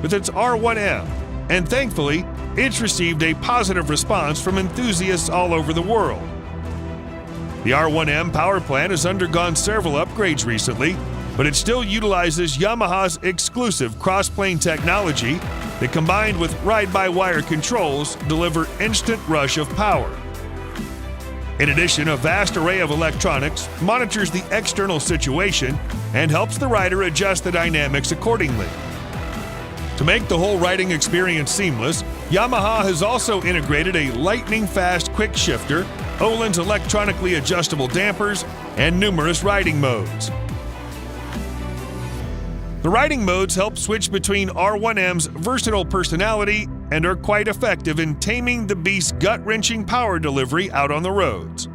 with its R1M, and thankfully, it's received a positive response from enthusiasts all over the world. The R1M power plant has undergone several upgrades recently, but it still utilizes Yamaha's exclusive cross-plane technology that, combined with ride-by-wire controls, deliver instant rush of power. In addition, a vast array of electronics monitors the external situation and helps the rider adjust the dynamics accordingly. To make the whole riding experience seamless, Yamaha has also integrated a lightning-fast quick shifter, Öhlins electronically adjustable dampers, and numerous riding modes. The riding modes help switch between R1M's versatile personality and are quite effective in taming the beast's gut-wrenching power delivery out on the roads.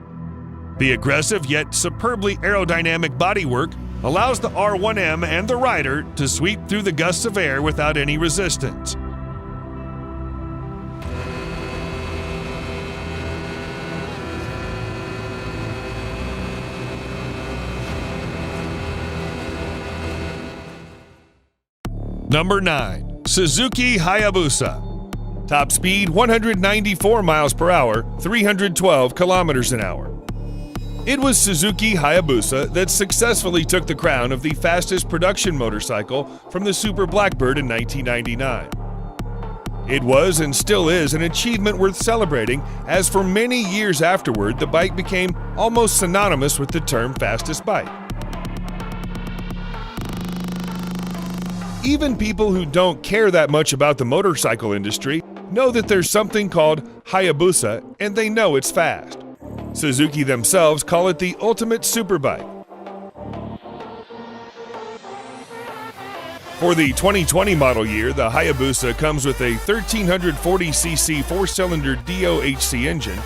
The aggressive yet superbly aerodynamic bodywork allows the R1M and the rider to sweep through the gusts of air without any resistance. Number 9. Suzuki Hayabusa. Top speed 194 miles per hour, 312 kilometers an hour. It was Suzuki Hayabusa that successfully took the crown of the fastest production motorcycle from the Super Blackbird in 1999. It was and still is an achievement worth celebrating, as for many years afterward, the bike became almost synonymous with the term fastest bike. Even people who don't care that much about the motorcycle industry know that there's something called Hayabusa, and they know it's fast. Suzuki themselves call it the ultimate superbike. For the 2020 model year, the Hayabusa comes with a 1340cc four-cylinder DOHC engine,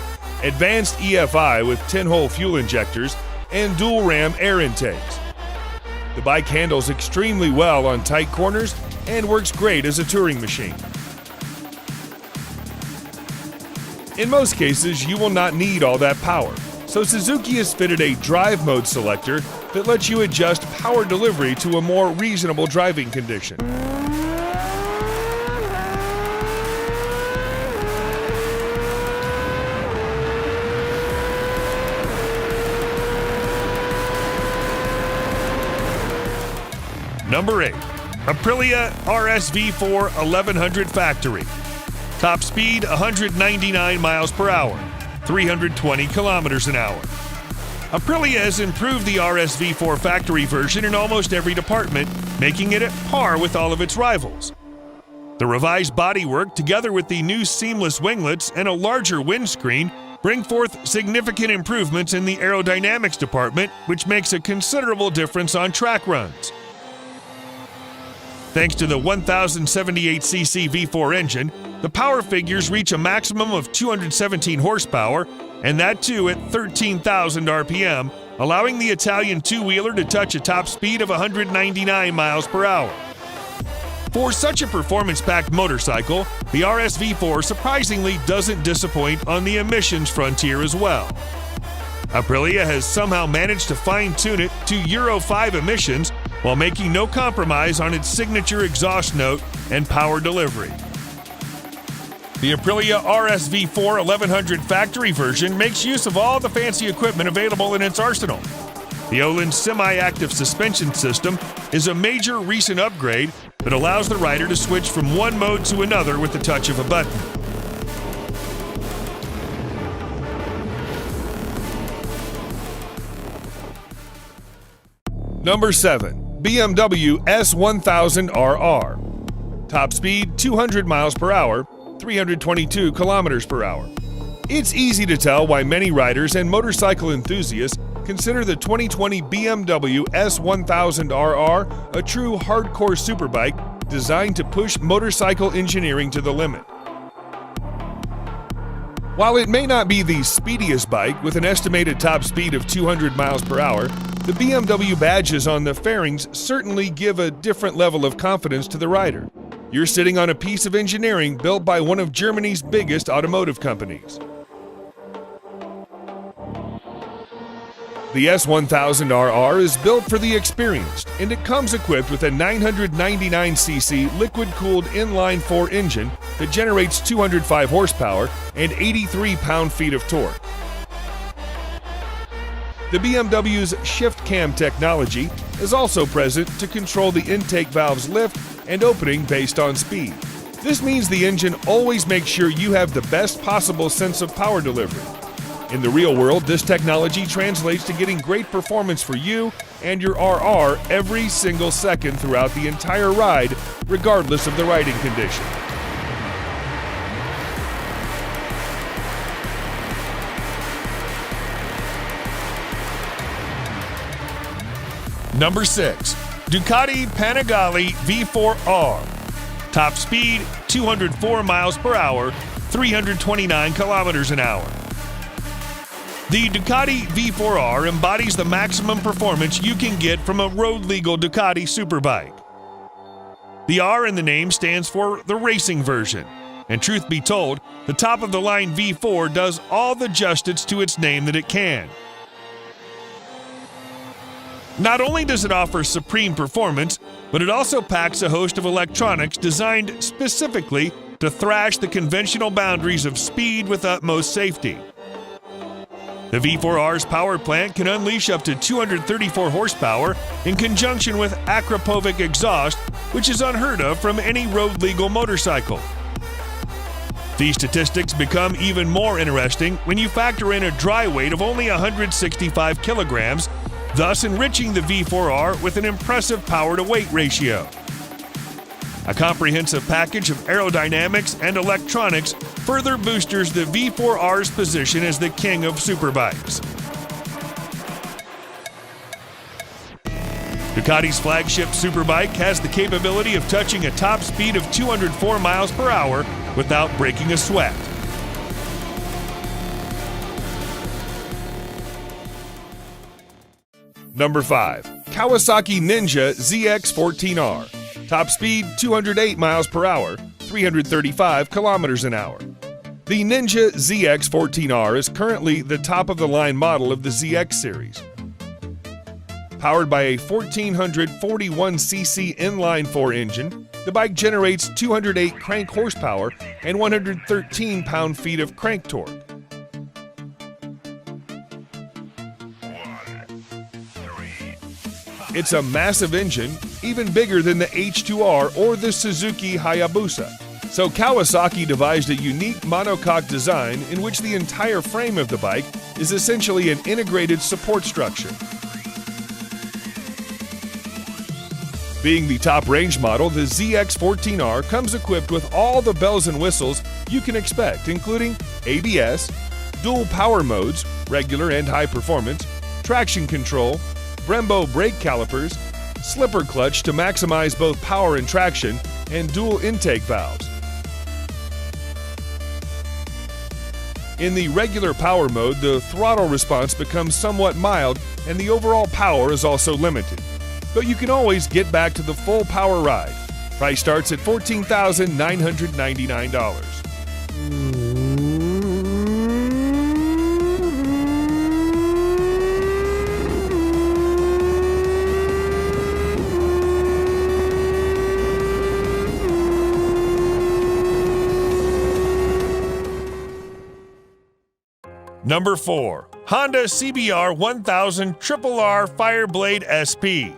advanced EFI with 10-hole fuel injectors, and dual-ram air intakes. The bike handles extremely well on tight corners and works great as a touring machine. In most cases, you will not need all that power, so Suzuki has fitted a drive mode selector that lets you adjust power delivery to a more reasonable driving condition. Number 8. Aprilia RSV4 1100 Factory. Top speed 199 miles per hour, 320 kilometers an hour. Aprilia has improved the RSV4 factory version in almost every department, making it at par with all of its rivals. The revised bodywork, together with the new seamless winglets and a larger windscreen, bring forth significant improvements in the aerodynamics department, which makes a considerable difference on track runs. Thanks to the 1078cc V4 engine, the power figures reach a maximum of 217 horsepower, and that too at 13,000 RPM, allowing the Italian two-wheeler to touch a top speed of 199 miles per hour. For such a performance-packed motorcycle, the RSV4 surprisingly doesn't disappoint on the emissions frontier as well. Aprilia has somehow managed to fine-tune it to Euro 5 emissions while making no compromise on its signature exhaust note and power delivery. The Aprilia RSV4 1100 factory version makes use of all the fancy equipment available in its arsenal. The Öhlins semi-active suspension system is a major recent upgrade that allows the rider to switch from one mode to another with the touch of a button. Number 7. BMW S1000RR. Top speed 200 miles per hour, 322 kilometers per hour. It's easy to tell why many riders and motorcycle enthusiasts consider the 2020 BMW S1000RR a true hardcore superbike designed to push motorcycle engineering to the limit. While it may not be the speediest bike with an estimated top speed of 200 miles per hour, the BMW badges on the fairings certainly give a different level of confidence to the rider. You're sitting on a piece of engineering built by one of Germany's biggest automotive companies. The S1000RR is built for the experienced, and it comes equipped with a 999cc liquid-cooled inline-4 engine that generates 205 horsepower and 83 pound-feet of torque. The BMW's shift cam technology is also present to control the intake valve's lift and opening based on speed. This means the engine always makes sure you have the best possible sense of power delivery. In the real world, this technology translates to getting great performance for you and your RR every single second throughout the entire ride, regardless of the riding condition. Number 6. Ducati Panigale V4R. Top speed, 204 miles per hour, 329 kilometers an hour. The Ducati V4R embodies the maximum performance you can get from a road-legal Ducati superbike. The R in the name stands for the racing version, and truth be told, the top-of-the-line V4 does all the justice to its name that it can. Not only does it offer supreme performance, but it also packs a host of electronics designed specifically to thrash the conventional boundaries of speed with utmost safety. The V4R's power plant can unleash up to 234 horsepower in conjunction with Akrapovic exhaust, which is unheard of from any road-legal motorcycle. These statistics become even more interesting when you factor in a dry weight of only 165 kilograms, thus enriching the V4R with an impressive power-to-weight ratio. A comprehensive package of aerodynamics and electronics further boosters the V4R's position as the king of superbikes. Ducati's flagship superbike has the capability of touching a top speed of 204 miles per hour without breaking a sweat. Number 5. Kawasaki Ninja ZX14R. Top speed 208 miles per hour, 335 kilometers an hour. The Ninja ZX14R is currently the top-of-the-line model of the ZX series. Powered by a 1441cc inline-4 engine, the bike generates 208 crank horsepower and 113 pound-feet of crank torque. It's a massive engine, even bigger than the H2R or the Suzuki Hayabusa. So Kawasaki devised a unique monocoque design in which the entire frame of the bike is essentially an integrated support structure. Being the top range model, the ZX14R comes equipped with all the bells and whistles you can expect, including ABS, dual power modes, regular and high performance, traction control, Brembo brake calipers, slipper clutch to maximize both power and traction, and dual intake valves. In the regular power mode, the throttle response becomes somewhat mild and the overall power is also limited. But you can always get back to the full power ride. Price starts at $14,999. Number 4. Honda CBR 1000 RRR Fireblade SP.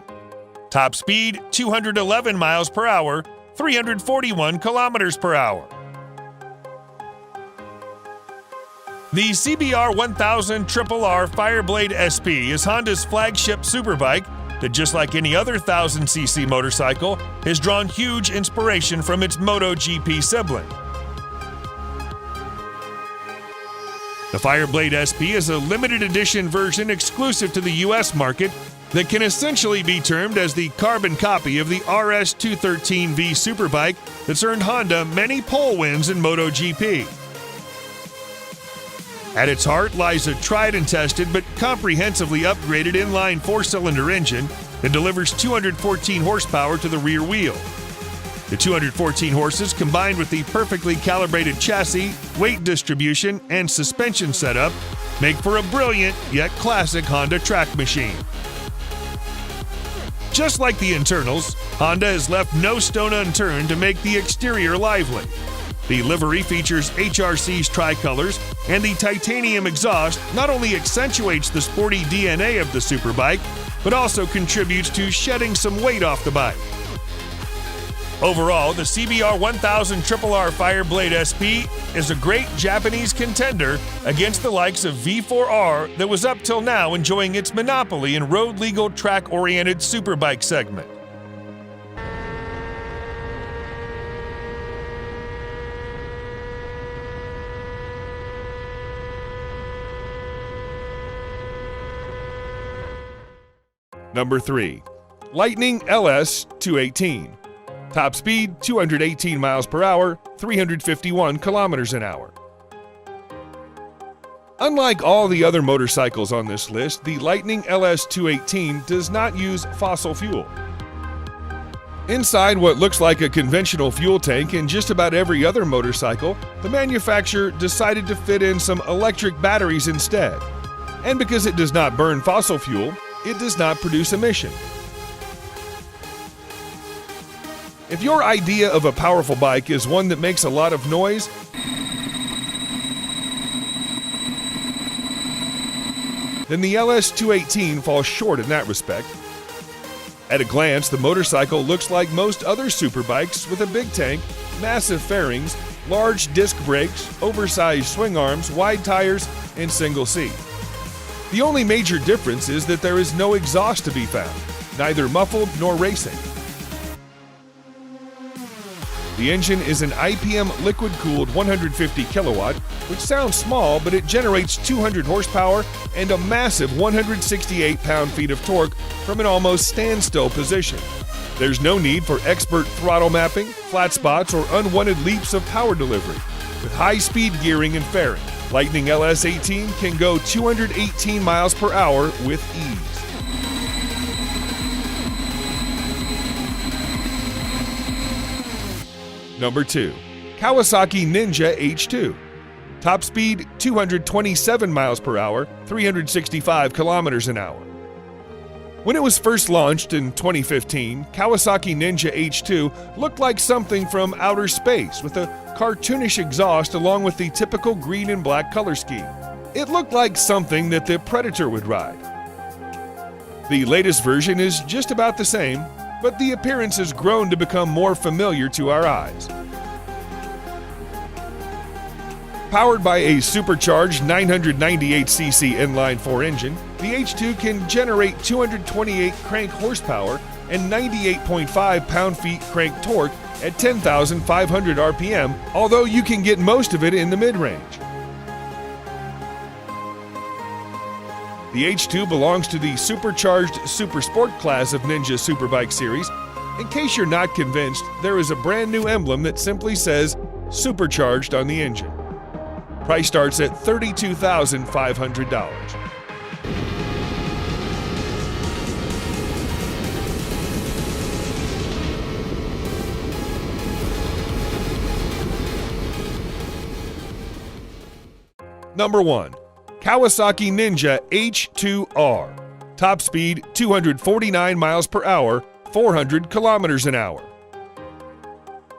Top speed 211 miles per hour, 341 kilometers per hour. The CBR 1000 RRR Fireblade SP is Honda's flagship superbike that, just like any other 1000cc motorcycle, has drawn huge inspiration from its MotoGP sibling. The Fireblade SP is a limited edition version exclusive to the US market that can essentially be termed as the carbon copy of the RS213V superbike that's earned Honda many pole wins in MotoGP. At its heart lies a tried and tested but comprehensively upgraded inline 4-cylinder engine that delivers 214 horsepower to the rear wheel. The 214 horses, combined with the perfectly calibrated chassis, weight distribution, and suspension setup, make for a brilliant yet classic Honda track machine. Just like the internals, Honda has left no stone unturned to make the exterior lively. The livery features HRC's tricolors, and the titanium exhaust not only accentuates the sporty DNA of the superbike, but also contributes to shedding some weight off the bike. Overall, the CBR 1000 RRR Fireblade SP is a great Japanese contender against the likes of V4R that was up till now enjoying its monopoly in road-legal track-oriented superbike segment. Number 3. Lightning LS 218. Top speed 218 miles per hour, 351 kilometers an hour. Unlike all the other motorcycles on this list, the Lightning LS 218 does not use fossil fuel. Inside what looks like a conventional fuel tank in just about every other motorcycle, the manufacturer decided to fit in some electric batteries instead. And because it does not burn fossil fuel, it does not produce emission. If your idea of a powerful bike is one that makes a lot of noise, then the LS218 falls short in that respect. At a glance, the motorcycle looks like most other superbikes with a big tank, massive fairings, large disc brakes, oversized swing arms, wide tires, and single seat. The only major difference is that there is no exhaust to be found, neither muffled nor racing. The engine is an IPM liquid-cooled 150 kilowatt, which sounds small, but it generates 200 horsepower and a massive 168 pound-feet of torque from an almost standstill position. There's no need for expert throttle mapping, flat spots, or unwanted leaps of power delivery. With high-speed gearing and fairing, Lightning LS18 can go 218 miles per hour with ease. Number 2. Kawasaki Ninja H2. Top speed 227 miles per hour, 365 kilometers an hour. When it was first launched in 2015, Kawasaki Ninja H2 looked like something from outer space with a cartoonish exhaust along with the typical green and black color scheme. It looked like something that the Predator would ride. The latest version is just about the same, but the appearance has grown to become more familiar to our eyes. Powered by a supercharged 998cc inline-4 engine, the H2 can generate 228 crank horsepower and 98.5 pound-feet crank torque at 10,500 RPM, although you can get most of it in the mid-range. The H2 belongs to the supercharged Super Sport class of Ninja Superbike series. In case you're not convinced, there is a brand new emblem that simply says Supercharged on the engine. Price starts at $32,500. Number 1. Kawasaki Ninja H2R. Top speed 249 miles per hour, 400 kilometers an hour.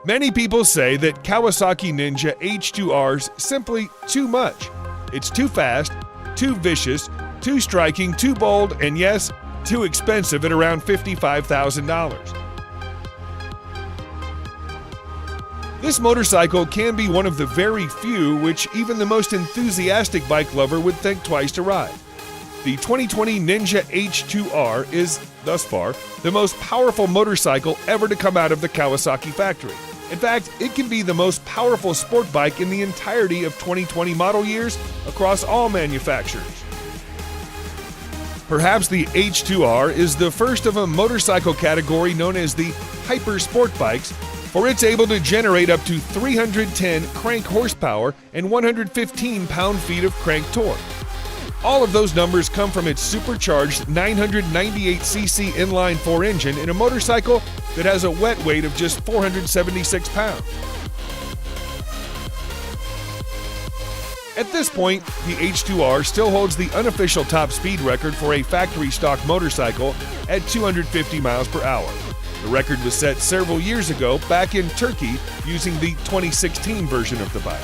Many people say that Kawasaki Ninja H2R's simply too much. It's too fast, too vicious, too striking, too bold, and yes, too expensive at around $55,000. This motorcycle can be one of the very few which even the most enthusiastic bike lover would think twice to ride. The 2020 Ninja H2R is, thus far, the most powerful motorcycle ever to come out of the Kawasaki factory. In fact, it can be the most powerful sport bike in the entirety of 2020 model years across all manufacturers. Perhaps the H2R is the first of a motorcycle category known as the hyper sport bikes, for it's able to generate up to 310 crank horsepower and 115 pound-feet of crank torque. All of those numbers come from its supercharged 998cc inline-4 engine in a motorcycle that has a wet weight of just 476 pounds. At this point, the H2R still holds the unofficial top speed record for a factory stock motorcycle at 250 miles per hour. The record was set several years ago back in Turkey using the 2016 version of the bike.